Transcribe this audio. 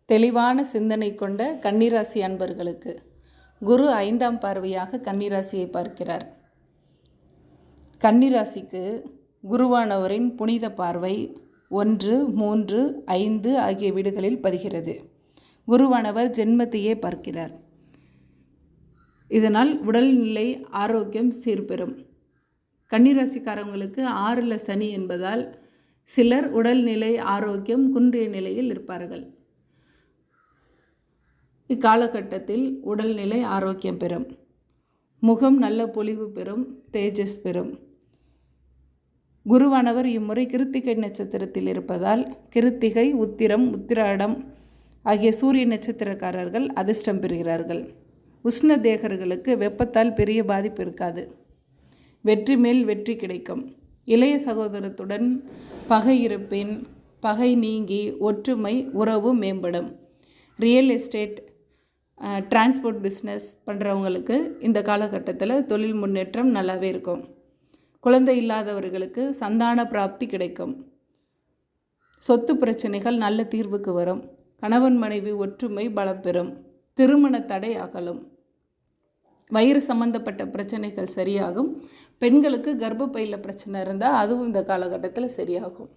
தெளிவான சிந்தனை கொண்ட கன்னிராசி அன்பர்களுக்கு குரு 5ஆம் பார்வையாக கன்னிராசியை பார்க்கிறார். கன்னிராசிக்கு குருவானவரின் புனித பார்வை 1, 3, 5 ஆகிய வீடுகளில் பதிகிறது. குருவானவர் ஜென்மத்தையே பார்க்கிறார். இதனால் உடல்நிலை ஆரோக்கியம் சீர்பெறும். கன்னிராசிக்காரவங்களுக்கு 6ல் சனி என்பதால் சிலர் உடல்நிலை ஆரோக்கியம் குன்றிய நிலையில் இருப்பார்கள். இக்காலகட்டத்தில் உடல்நிலை ஆரோக்கியம் பெறும். முகம் நல்ல பொலிவு பெறும், தேஜஸ் பெறும். குருவானவர் இம்முறை கிருத்திகை நட்சத்திரத்தில் இருப்பதால் கிருத்திகை, உத்திரம், உத்திராடம் ஆகிய சூரிய நட்சத்திரக்காரர்கள் அதிர்ஷ்டம் பெறுகிறார்கள். உஷ்ண தேகர்களுக்கு வெப்பத்தால் பெரிய பாதிப்பு இருக்காது. வெற்றி மேல் வெற்றி கிடைக்கும். இளைய சகோதரத்துடன் பகை இருப்பின் பகை நீங்கி ஒற்றுமை உறவு மேம்படும். ரியல் எஸ்டேட், டிரான்ஸ்போர்ட் பிஸ்னஸ் பண்ணுறவங்களுக்கு இந்த காலகட்டத்தில் தொழில் முன்னேற்றம் நல்லாவே இருக்கும். குழந்தை இல்லாதவர்களுக்கு சந்தான பிராப்தி கிடைக்கும். சொத்து பிரச்சனைகள் நல்ல தீர்வுக்கு வரும். கணவன் மனைவி ஒற்றுமை பலம் பெறும். திருமண தடை அகலும். வயிறு சம்பந்தப்பட்ட பிரச்சனைகள் சரியாகும். பெண்களுக்கு கர்ப்பப்பையில் பிரச்சனை இருந்தால் அதுவும் இந்த காலகட்டத்தில் சரியாகும்.